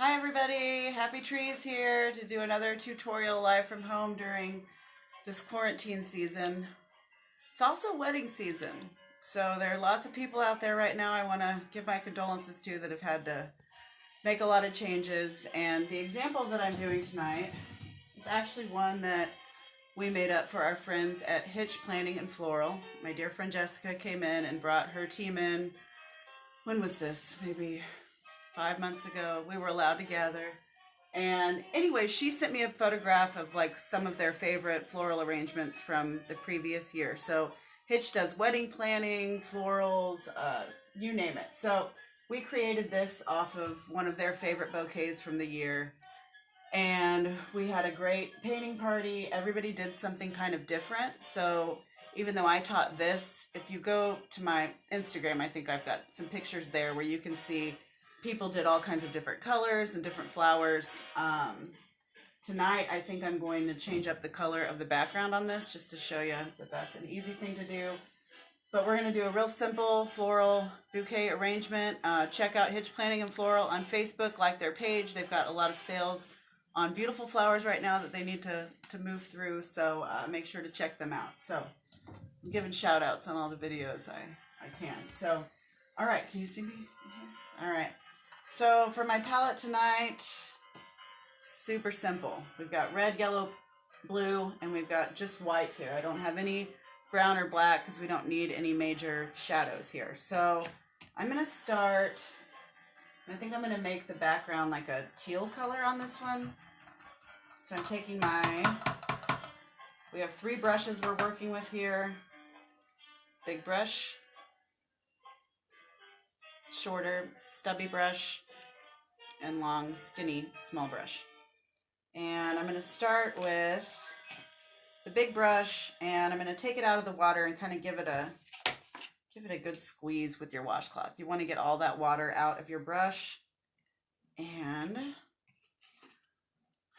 Hi everybody, Happy Trees here to do another tutorial live from home during this quarantine season. It's also wedding season, so there are lots of people out there right now I want to give my condolences to that have had to make a lot of changes. And the example that I'm doing tonight is actually one that we made up for our friends at Hitch Planning and Floral. My dear friend Jessica came in and brought her team in. When was this? Maybe 5 months ago. We were allowed to gather. And anyway, she sent me a photograph of like some of their favorite floral arrangements from the previous year. So Hitch does wedding planning, florals, you name it. So we created this off of one of their favorite bouquets from the year. And we had a great painting party. Everybody did something kind of different. So even though I taught this, if you go to my Instagram, I think I've got some pictures there where you can see people did all kinds of different colors and different flowers. Tonight, I think I'm going to change up the color of the background on this just to show you that that's an easy thing to do. But we're going to do a real simple floral bouquet arrangement. Check out Hitch Planning and Floral on Facebook, like their page. They've got a lot of sales on beautiful flowers right now that they need to move through, so make sure to check them out. So I'm giving shout outs on all the videos I can. So, all right, can you see me? All right. So for my palette tonight, super simple. We've got red, yellow, blue, and we've got just white here. I don't have any brown or black because we don't need any major shadows here. So I'm going to start, I think I'm going to make the background like a teal color on this one. So I'm taking we have 3 brushes we're working with here. Big brush, shorter, stubby brush, and long, skinny, small brush. And I'm going to start with the big brush, and I'm going to take it out of the water and kind of give it a good squeeze with your washcloth. You want to get all that water out of your brush. And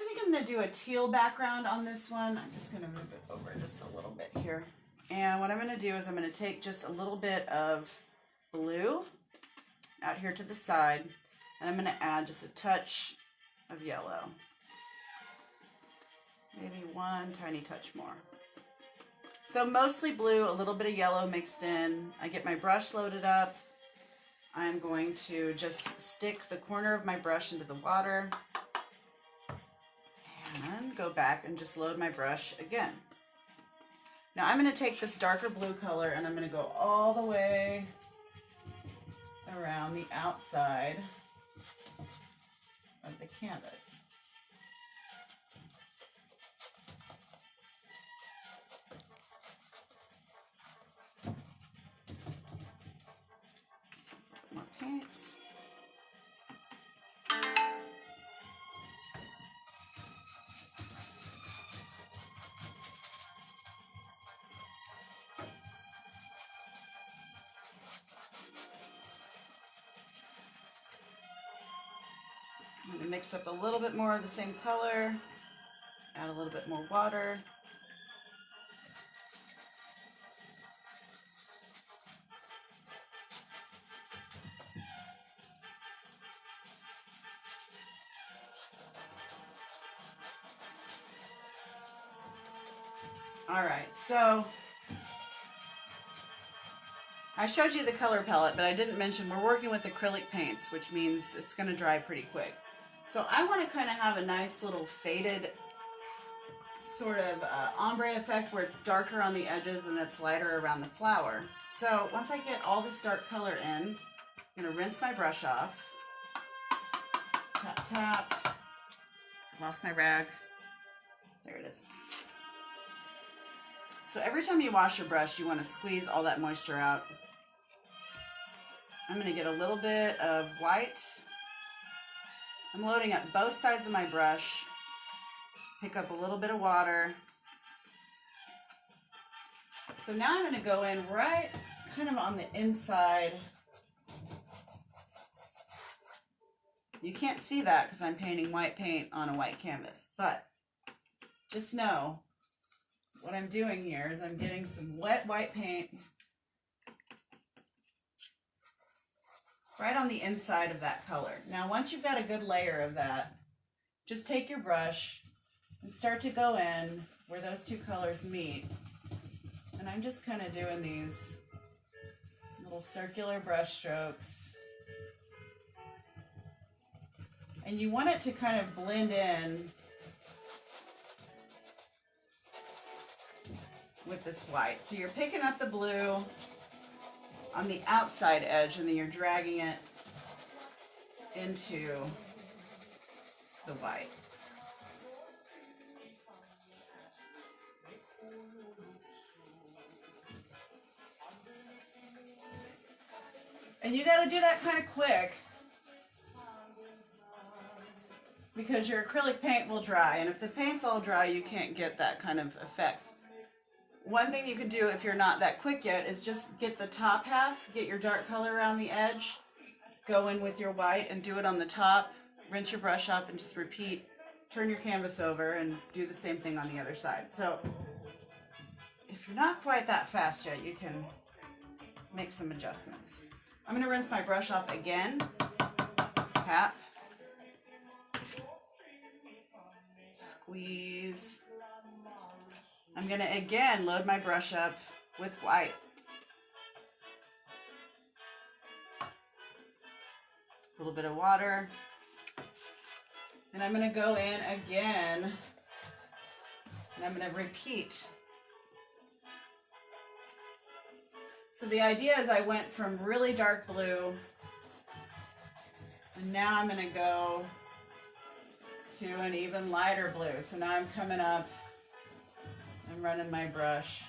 I think I'm going to do a teal background on this one. I'm just going to move it over just a little bit here. And what I'm going to do is I'm going to take just a little bit of blue out here to the side, and I'm going to add just a touch of yellow. Maybe one tiny touch more. So mostly blue, a little bit of yellow mixed in. I get my brush loaded up. I'm going to just stick the corner of my brush into the water and go back and just load my brush again. Now I'm going to take this darker blue color and I'm going to go all the way around the outside of the canvas. More paint. I'm going to mix up a little bit more of the same color, add a little bit more water. All right, so I showed you the color palette, but I didn't mention we're working with acrylic paints, which means it's going to dry pretty quick. So I want to kind of have a nice little faded sort of ombre effect where it's darker on the edges and it's lighter around the flower. So once I get all this dark color in, I'm going to rinse my brush off. Tap, tap. Lost my rag. There it is. So every time you wash your brush, you want to squeeze all that moisture out. I'm going to get a little bit of white. I'm loading up both sides of my brush. Pick up a little bit of water. So now I'm going to go in right kind of on the inside. You can't see that because I'm painting white paint on a white canvas, but just know what I'm doing here is I'm getting some wet white paint right on the inside of that color. Now, once you've got a good layer of that, just take your brush and start to go in where those two colors meet. And I'm just kind of doing these little circular brush strokes. And you want it to kind of blend in with this white. So you're picking up the blue on the outside edge and then you're dragging it into the white. And you got to do that kind of quick because your acrylic paint will dry, and if the paint's all dry you can't get that kind of effect. One thing you can do if you're not that quick yet is just get the top half, get your dark color around the edge, go in with your white and do it on the top, rinse your brush off and just repeat, turn your canvas over and do the same thing on the other side. So if you're not quite that fast yet, you can make some adjustments. I'm going to rinse my brush off again, tap, squeeze. I'm going to again load my brush up with white. A little bit of water. And I'm going to go in again and I'm going to repeat. So the idea is I went from really dark blue and now I'm going to go to an even lighter blue. So now I'm coming up and running my brush.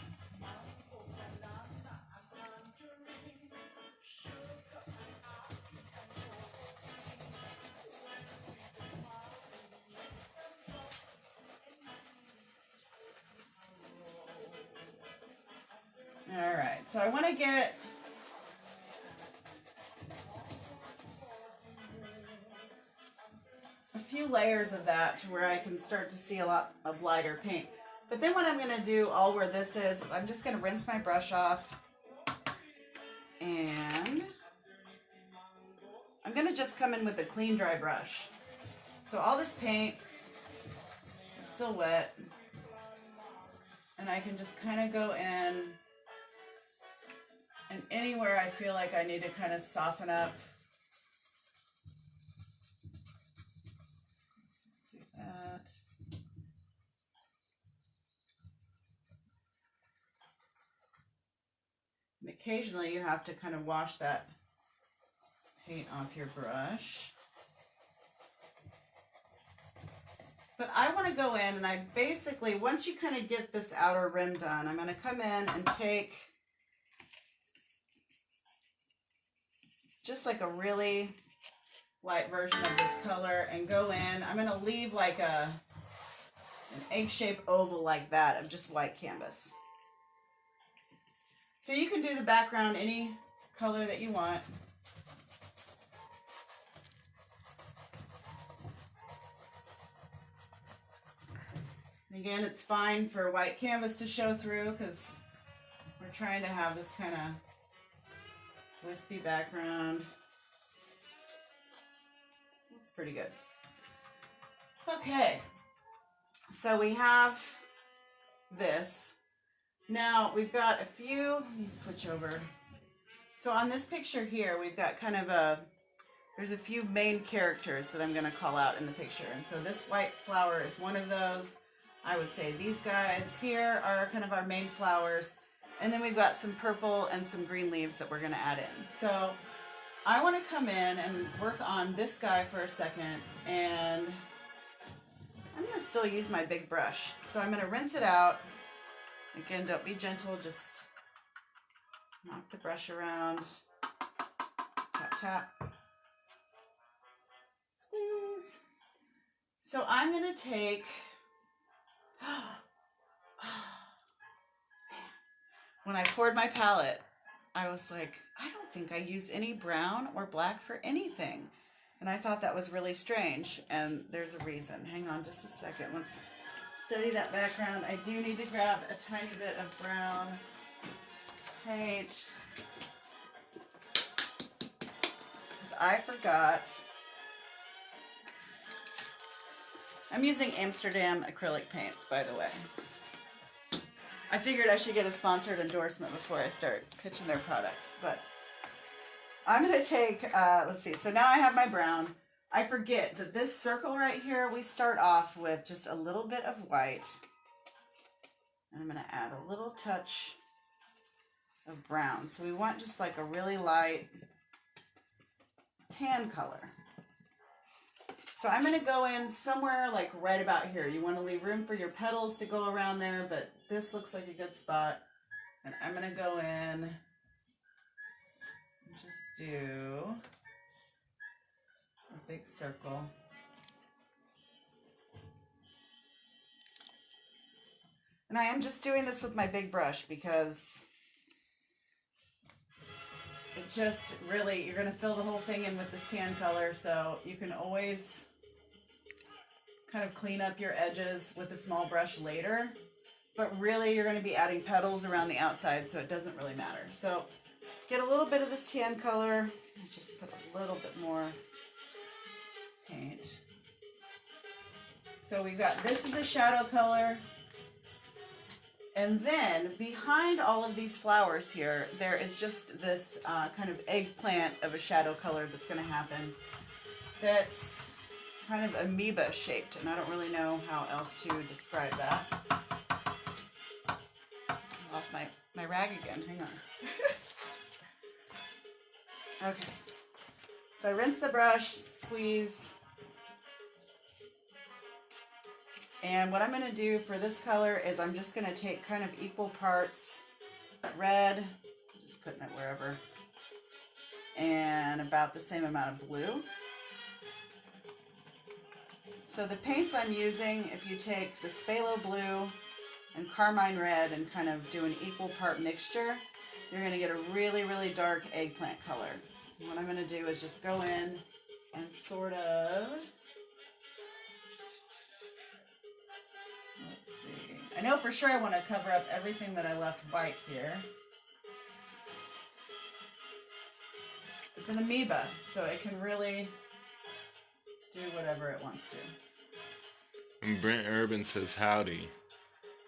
All right, so I want to get a few layers of that to where I can start to see a lot of lighter paint. But then what I'm going to do, all where this is, I'm just going to rinse my brush off and I'm going to just come in with a clean, dry brush. So all this paint is still wet and I can just kind of go in and anywhere I feel like I need to kind of soften up. Let's do that. And occasionally you have to kind of wash that paint off your brush. But I want to go in and I basically, once you kind of get this outer rim done, I'm going to come in and take just like a really light version of this color and go in. I'm going to leave like an egg-shaped oval like that of just white canvas. So you can do the background any color that you want. Again, it's fine for white canvas to show through because we're trying to have this kind of wispy background. Looks pretty good. Okay, so we have this. Now we've got a few, let me switch over. So on this picture here, we've got kind of there's a few main characters that I'm going to call out in the picture. And so this white flower is one of those. I would say these guys here are kind of our main flowers. And then we've got some purple and some green leaves that we're going to add in. So I want to come in and work on this guy for a second. And I'm going to still use my big brush. So I'm going to rinse it out. Again, don't be gentle. Just knock the brush around. Tap, tap. Squeeze. So I'm going to take... When I poured my palette, I was like, I don't think I use any brown or black for anything. And I thought that was really strange. And there's a reason. Hang on just a second. Let's study that background. I do need to grab a tiny bit of brown paint. I forgot. I'm using Amsterdam acrylic paints, by the way. I figured I should get a sponsored endorsement before I start pitching their products, but I'm going to take, let's see, so now I have my brown. I forget that this circle right here, we start off with just a little bit of white. And I'm going to add a little touch of brown. So we want just like a really light tan color. So I'm going to go in somewhere like right about here. You want to leave room for your petals to go around there, but this looks like a good spot. And I'm going to go in and just do a big circle. And I am just doing this with my big brush because it just really, you're going to fill the whole thing in with this tan color, so you can always kind of clean up your edges with a small brush later, but really you're going to be adding petals around the outside, so it doesn't really matter. So get a little bit of this tan color, just put a little bit more paint. So we've got, this is a shadow color, and then behind all of these flowers here, there is just this kind of eggplant of a shadow color that's going to happen. That's kind of amoeba shaped, and I don't really know how else to describe that. I lost my rag again, hang on. Okay, so I rinse the brush, squeeze, and what I'm going to do for this color is I'm just going to take kind of equal parts red, just putting it wherever, and about the same amount of blue. So the paints I'm using, if you take this phthalo blue and carmine red and kind of do an equal part mixture, you're going to get a really, really dark eggplant color. And what I'm going to do is just go in and sort of, let's see, I know for sure I want to cover up everything that I left white here. It's an amoeba, so it can really do whatever it wants to. And Brent Urban says howdy.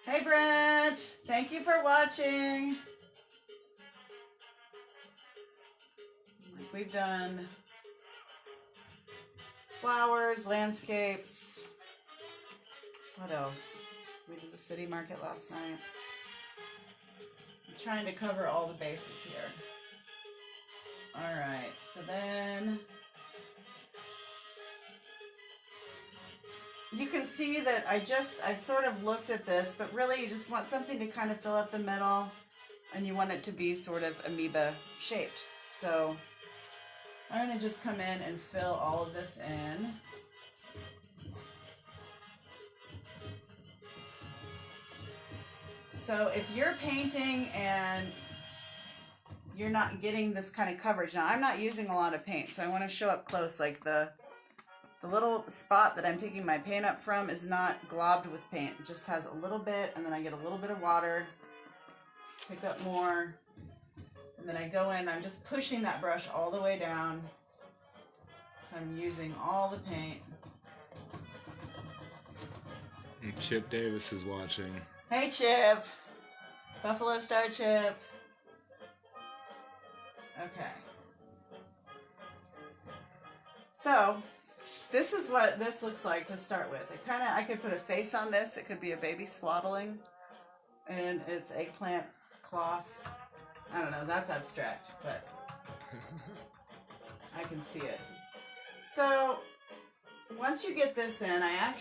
Hey Brent, thank you for watching. We've done flowers, landscapes. What else? We did the city market last night. I'm trying to cover all the bases here. All right, so then you can see that I sort of looked at this, but really you just want something to kind of fill up the middle, and you want it to be sort of amoeba shaped. So I'm going to just come in and fill all of this in. So if you're painting and you're not getting this kind of coverage, now I'm not using a lot of paint, so I want to show up close, like the little spot that I'm picking my paint up from is not globbed with paint. It just has a little bit, and then I get a little bit of water, pick up more, and then I go in, I'm just pushing that brush all the way down. So I'm using all the paint. And Chip Davis is watching. Hey Chip! Buffalo Star Chip! Okay. So, this is what this looks like to start with. It kind of, I could put a face on this. It could be a baby swaddling, and it's eggplant cloth. I don't know, that's abstract, but I can see it. So, once you get this in, I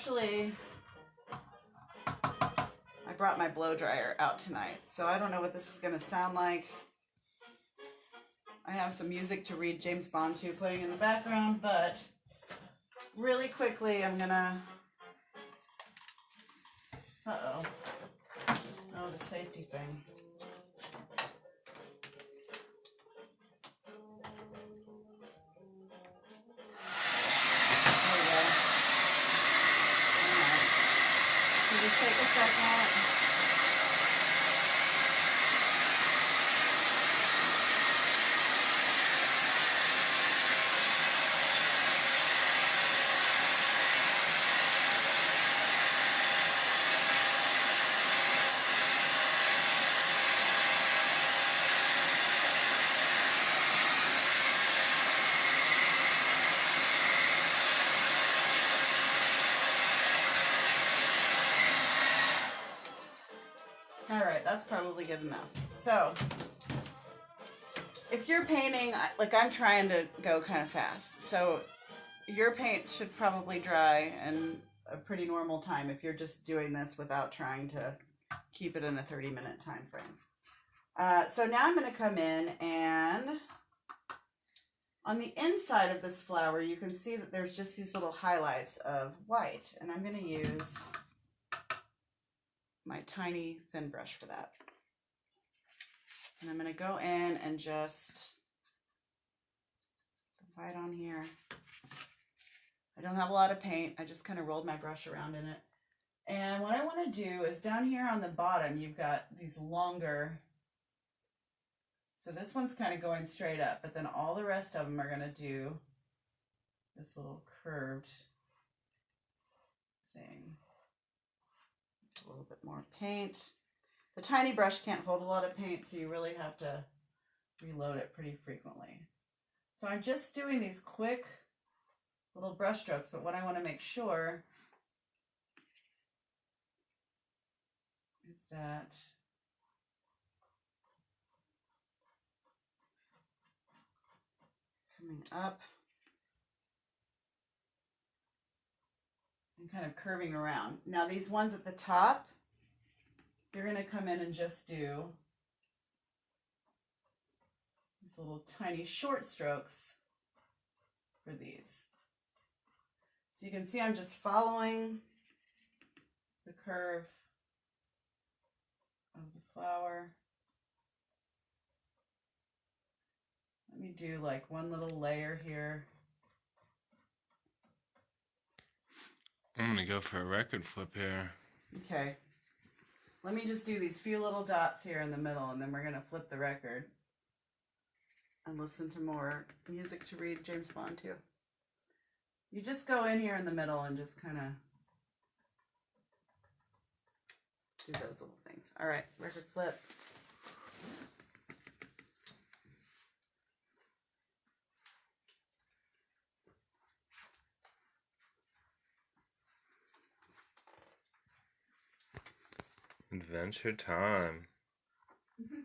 brought my blow dryer out tonight, so I don't know what this is going to sound like. I have some music to read James Bond to playing in the background, but really quickly I'm gonna, oh, the safety thing. There we go. Alright. So just take a second. right, that's probably good enough. So, if you're painting, like I'm trying to go kind of fast, so your paint should probably dry in a pretty normal time if you're just doing this without trying to keep it in a 30-minute time frame. So now I'm going to come in, and on the inside of this flower, you can see that there's just these little highlights of white, and I'm going to use my tiny thin brush for that. And I'm going to go in and just put white on here. I don't have a lot of paint. I just kind of rolled my brush around in it. And what I want to do is down here on the bottom, you've got these longer, so this one's kind of going straight up, but then all the rest of them are going to do this little curved thing. A little bit more paint. The tiny brush can't hold a lot of paint, so you really have to reload it pretty frequently. So I'm just doing these quick little brush strokes, but what I want to make sure is that coming up and kind of curving around. Now these ones at the top, you're going to come in and just do these little tiny short strokes for these. So you can see I'm just following the curve of the flower. Let me do like one little layer here. I'm gonna go for a record flip here. Okay. Let me just do these few little dots here in the middle, and then we're gonna flip the record and listen to more music to read James Bond to. You just go in here in the middle and just kind of do those little things. All right, record flip. Adventure time. Mm-hmm.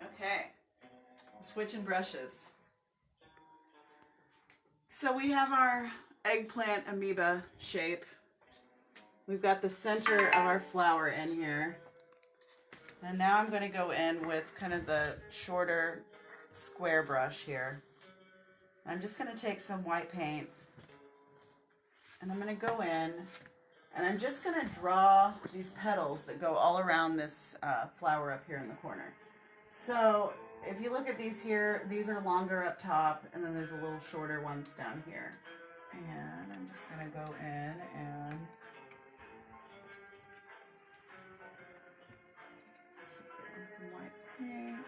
Okay, switching brushes. So we have our eggplant amoeba shape. We've got the center of our flower in here. And now I'm going to go in with kind of the shorter square brush here. I'm just going to take some white paint, and I'm going to go in, and I'm just going to draw these petals that go all around this flower up here in the corner. So if you look at these here, these are longer up top, and then there's a little shorter ones down here. And I'm just going to go in and some white paint.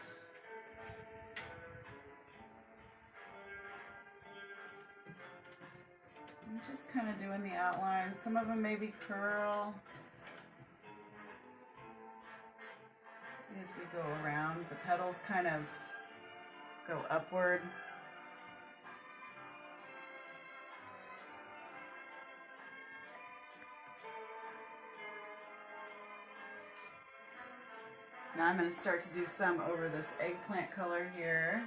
I'm just kind of doing the outline. Some of them maybe curl as we go around. The petals kind of go upward. Now I'm going to start to do some over this eggplant color here.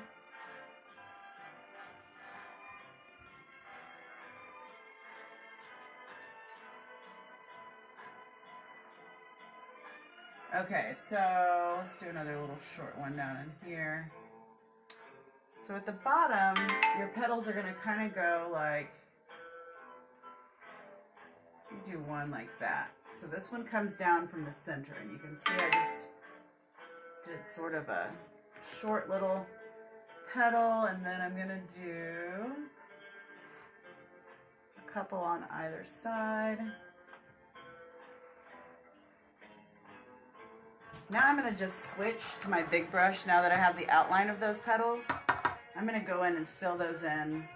Okay, so let's do another little short one down in here. So at the bottom, your petals are going to kind of go like, you do one like that. So this one comes down from the center, and you can see I just did sort of a short little petal, and then I'm going to do a couple on either side. Now I'm going to just switch to my big brush now that I have the outline of those petals. I'm going to go in and fill those in.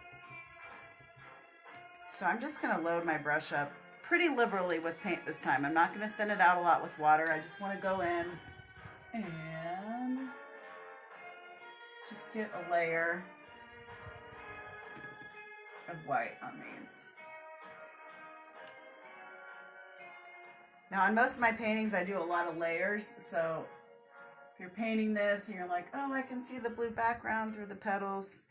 So I'm just going to load my brush up pretty liberally with paint this time. I'm not going to thin it out a lot with water. I just want to go in and just get a layer of white on these. Now on most of my paintings I do a lot of layers, so if you're painting this and you're like, oh, I can see the blue background through the petals,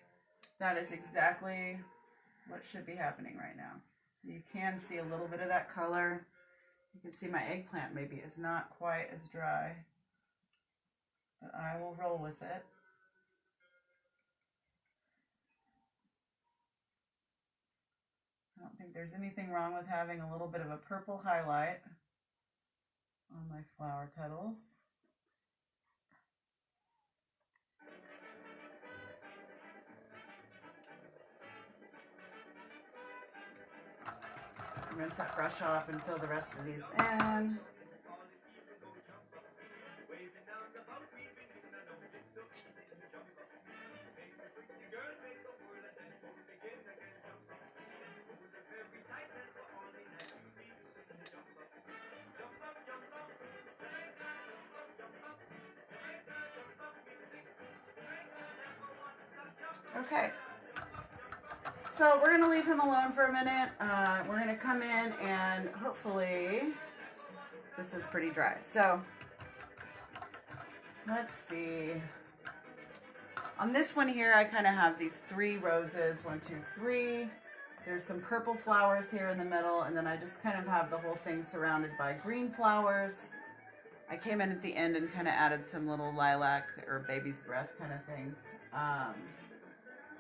that is exactly what should be happening right now. So you can see a little bit of that color. You can see my eggplant maybe is not quite as dry, but I will roll with it. I don't think there's anything wrong with having a little bit of a purple highlight on my flower petals. Rinse that brush off and fill the rest of these in. Okay, so we're gonna leave him alone for a minute. We're gonna come in and hopefully this is pretty dry. So let's see. On this one here, I kind of have these 3 roses, 1, 2, 3. There's some purple flowers here in the middle, and then I just kind of have the whole thing surrounded by green flowers. I came in at the end and kind of added some little lilac or baby's breath kind of things.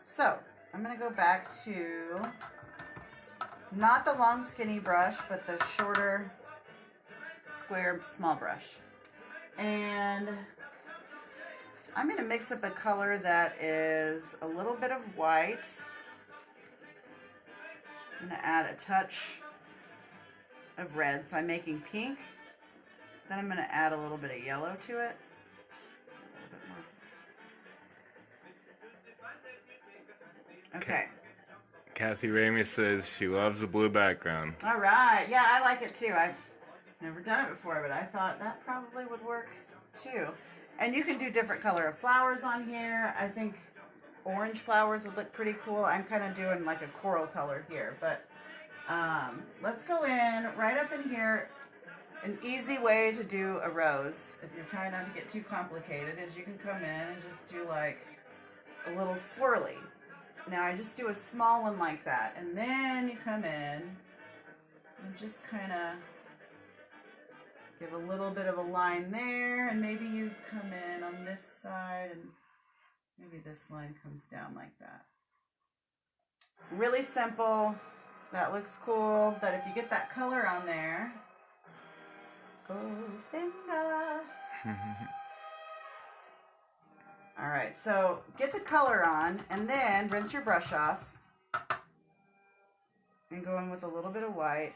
So I'm going to go back to not the long skinny brush, but the shorter square small brush. And I'm going to mix up a color that is a little bit of white. I'm going to add a touch of red, so I'm making pink. Then I'm going to add a little bit of yellow to it. Okay. Kathy Ramey says she loves the blue background. All right. Yeah, I like it too. I've never done it before, but I thought that probably would work too. And you can do different color of flowers on here. I think orange flowers would look pretty cool. I'm kind of doing like a coral color here, but let's go in right up in here. An easy way to do a rose, if you're trying not to get too complicated, is you can come in and just do like a little swirly. Now I just do a small one like that, and then you come in and just kind of give a little bit of a line there, and maybe you come in on this side, and maybe this line comes down like that. Really simple. That looks cool, but if you get that color on there, Goldfinger. All right, so get the color on, and then rinse your brush off, and go in with a little bit of white.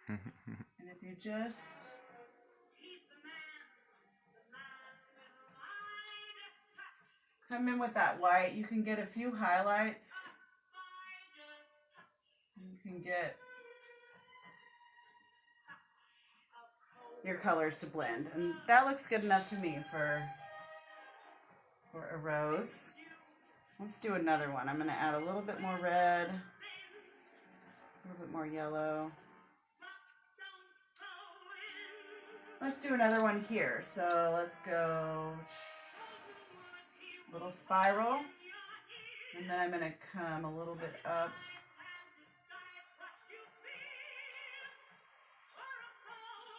And if you just come in with that white, you can get a few highlights. You can get your colors to blend, and that looks good enough to me for a rose. Let's do another one. I'm going to add a little bit more red, a little bit more yellow. Let's do another one here. So let's go little spiral, and then I'm going to come a little bit up.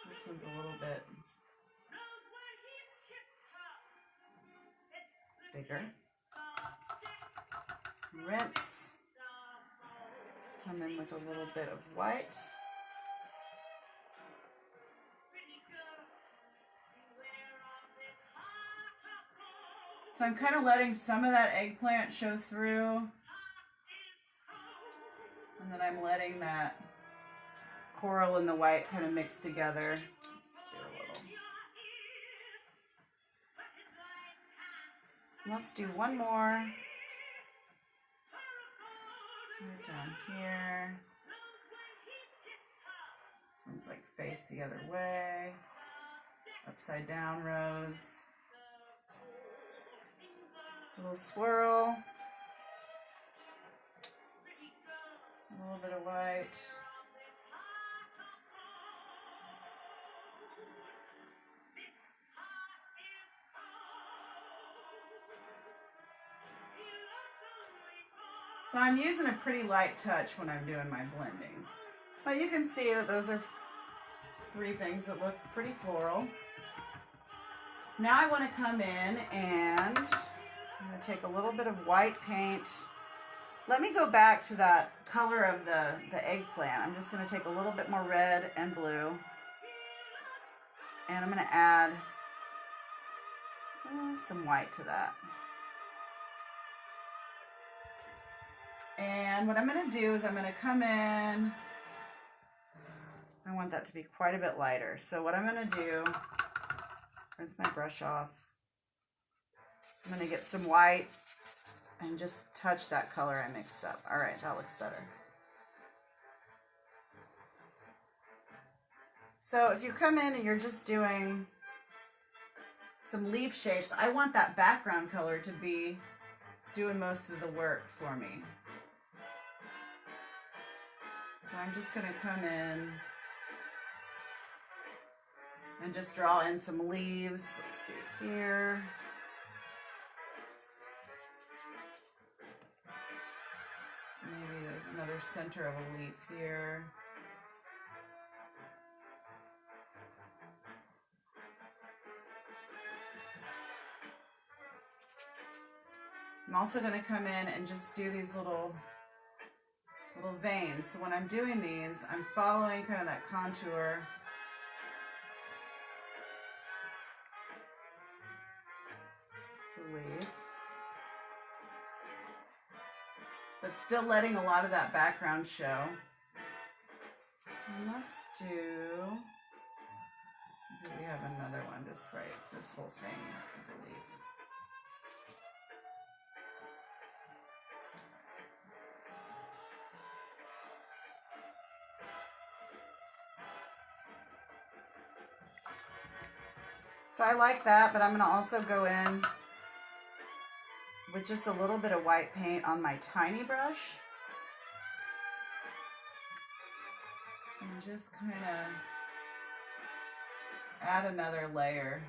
This one's a little bit bigger. Rinse. Come in with a little bit of white. So I'm kind of letting some of that eggplant show through. And then I'm letting that coral and the white kind of mix together. Let's do a little. Let's do one more. down here. This one's like face the other way. Upside down rose. A little swirl. A little bit of white. So I'm using a pretty light touch when I'm doing my blending. But you can see that those are three things that look pretty floral. Now I want to come in and I'm going to take a little bit of white paint. Let me go back to that color of the eggplant. I'm just going to take a little bit more red and blue. And I'm going to add some white to that. And what I'm going to do is I'm going to come in. I want that to be quite a bit lighter. So what I'm going to do, rinse my brush off. I'm going to get some white and just touch that color I mixed up. All right, that looks better. So if you come in and you're just doing some leaf shapes, I want that background color to be doing most of the work for me. So I'm just going to come in and just draw in some leaves. Let's see here. Maybe there's another center of a leaf here. I'm also going to come in and just do these little veins. So when I'm doing these, I'm following kind of that contour. The leaf. But still letting a lot of that background show. And let's do, we have another one just right. This whole thing is a leaf. So I like that, but I'm going to also go in with just a little bit of white paint on my tiny brush. And just kind of add another layer.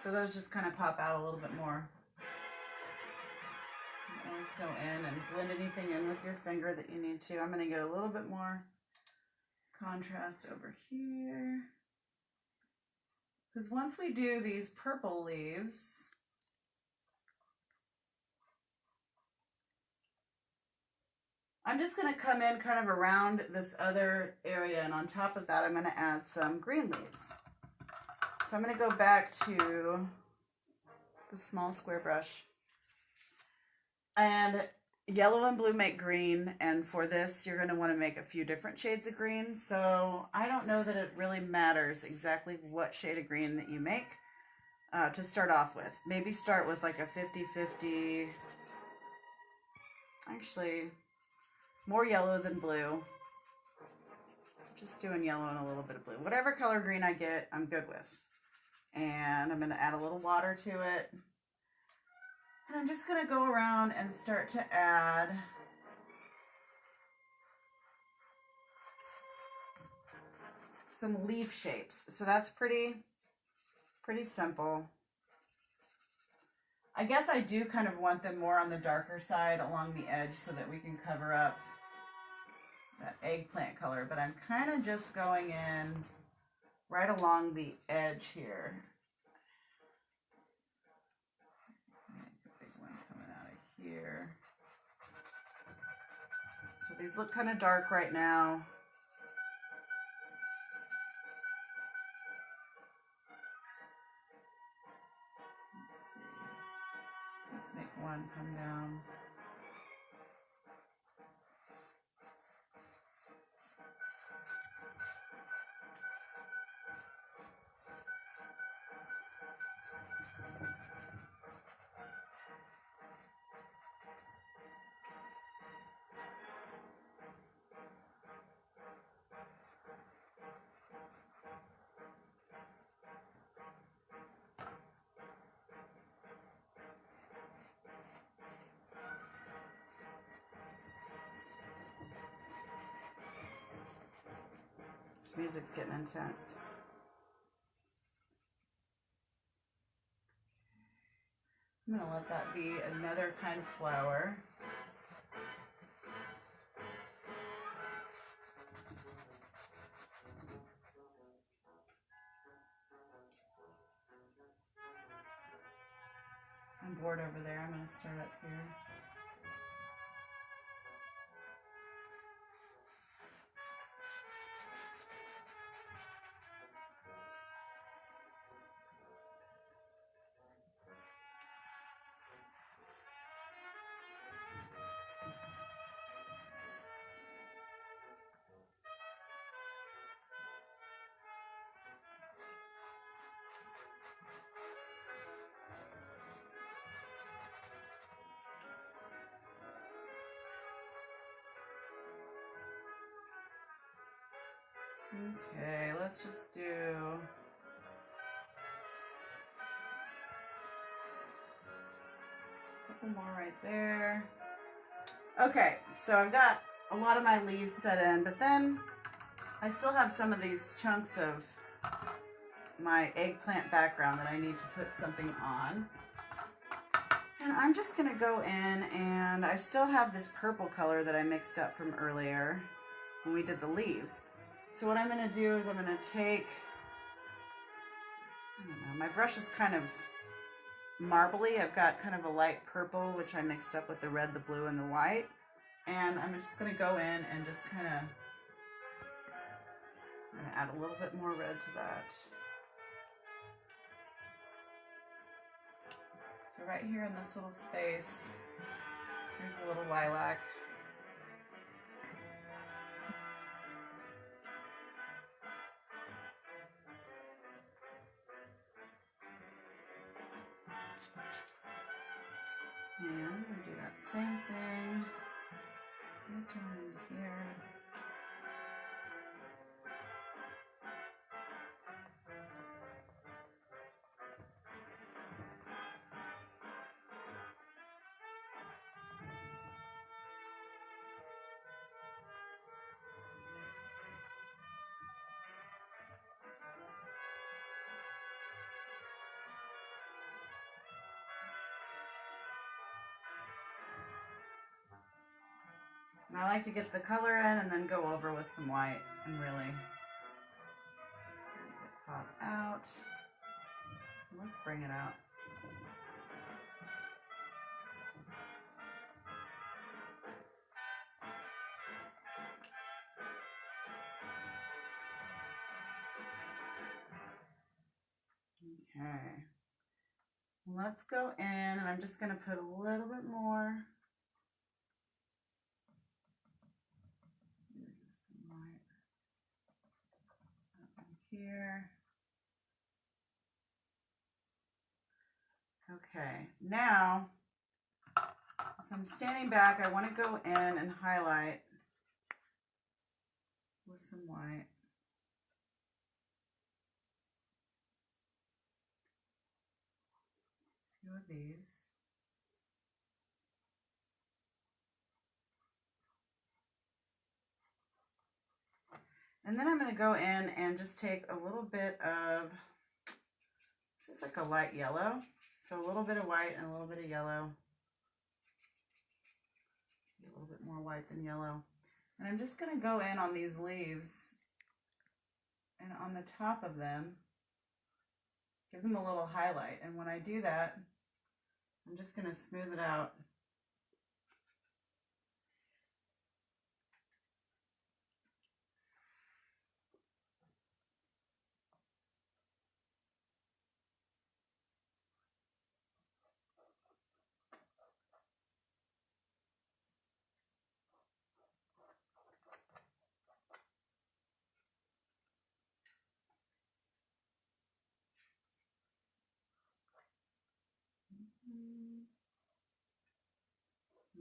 So those just kind of pop out a little bit more. Always go in and blend anything in with your finger that you need to. I'm going to get a little bit more contrast over here. Because once we do these purple leaves, I'm just going to come in kind of around this other area, and on top of that I'm going to add some green leaves. So I'm going to go back to the small square brush. And yellow and blue make green, and for this you're going to want to make a few different shades of green. So I don't know that it really matters exactly what shade of green that you make to start off with. Maybe start with like a 50-50, actually more yellow than blue. Just doing yellow and a little bit of blue. Whatever color green I get, I'm good with. And I'm going to add a little water to it. And I'm just going to go around and start to add some leaf shapes. So that's pretty simple. I guess I do kind of want them more on the darker side along the edge so that we can cover up that eggplant color. But I'm kind of just going in right along the edge here. Big one coming out of here. So these look kind of dark right now. Let's see. Let's make one come down. This music's getting intense. I'm gonna let that be another kind of flower. I'm bored over there. I'm gonna start up here. Okay, let's just do a couple more right there. Okay, so I've got a lot of my leaves set in, but then I still have some of these chunks of my eggplant background that I need to put something on. And I'm just gonna go in, and I still have this purple color that I mixed up from earlier when we did the leaves. So what I'm gonna do is I'm gonna take, I don't know, my brush is kind of marbly. I've got kind of a light purple, which I mixed up with the red, the blue, and the white. And I'm just gonna go in and just kind of, I'm gonna add a little bit more red to that. So right here in this little space, here's a little lilac. And I'm going to do that same thing right down in here. And I like to get the color in and then go over with some white and really make it pop out. Let's bring it out. Okay. Let's go in, and I'm just going to put a little bit more. Some white up in here. Okay, now, as I'm standing back, I want to go in and highlight with some white. A few of these. And then I'm going to go in and just take a little bit of, this is like a light yellow. So a little bit of white and a little bit of yellow. A little bit more white than yellow. And I'm just going to go in on these leaves and on the top of them, give them a little highlight. And when I do that, I'm just going to smooth it out.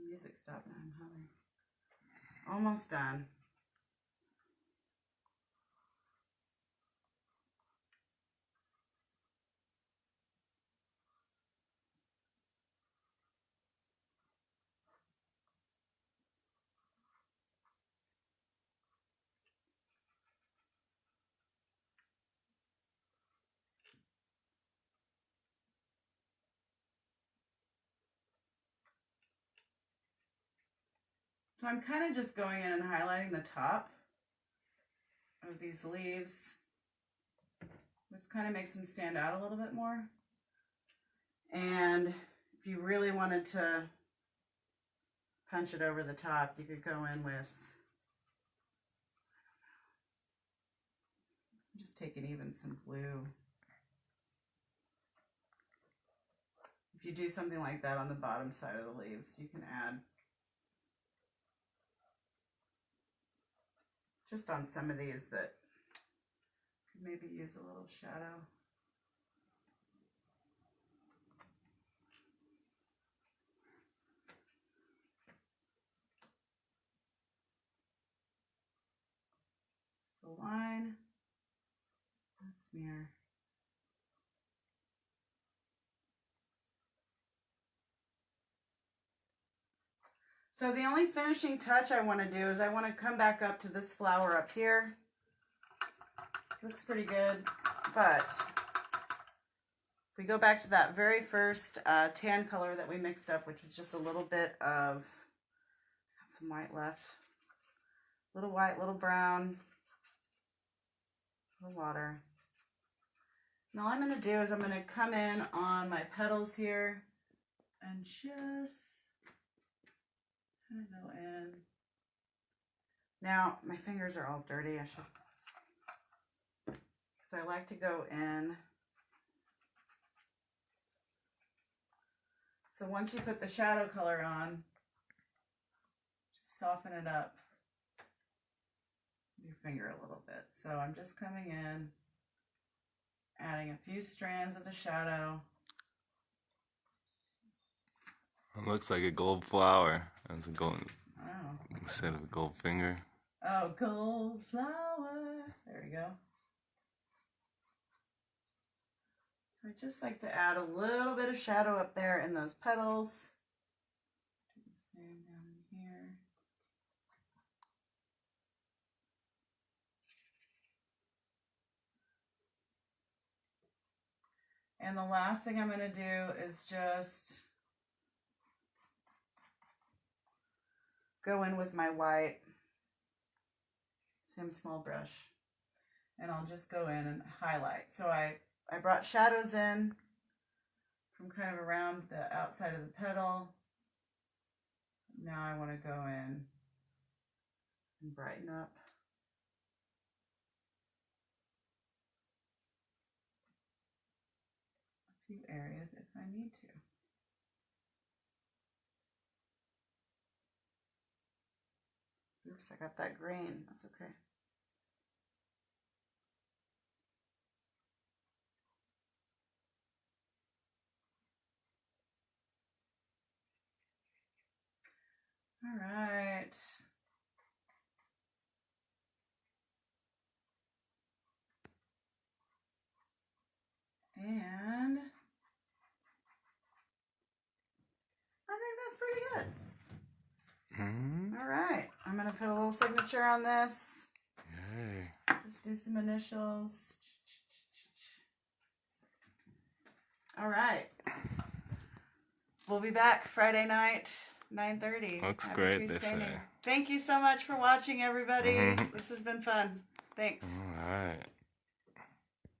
Music stopped now. I'm humming. Almost done. So I'm kind of just going in and highlighting the top of these leaves, which kind of makes them stand out a little bit more. And if you really wanted to punch it over the top, you could go in with, just taking even some blue. If you do something like that on the bottom side of the leaves, you can add just on some of these that could maybe use a little shadow. The line, smear. So the only finishing touch I want to do is I want to come back up to this flower up here. Looks pretty good, but if we go back to that very first tan color that we mixed up, which was just a little bit of, got some white left, little white, little brown, little water. And all I'm going to do is I'm going to come in on my petals here and just kind of go in. Now, my fingers are all dirty. I should, because I like to go in. So once you put the shadow color on, just soften it up with your finger a little bit. So I'm just coming in, adding a few strands of the shadow. It looks like a gold flower. That's a gold, Oh. instead of a gold finger. Oh, gold flower. There we go. So I just like to add a little bit of shadow up there in those petals. Do the same down in here. And the last thing I'm going to do is just go in with my white, same small brush, and I'll just go in and highlight. So I brought shadows in from kind of around the outside of the petal. Now I want to go in and brighten up. A few areas if I need to. Oops, I got that green. That's okay. All right. And I think that's pretty good. All right. I'm going to put a little signature on this. Yay. Just do some initials. All right. We'll be back Friday night, 9:30. Looks Happy great, tree they standing. say. Thank you so much for watching, everybody. This has been fun. Thanks. All right.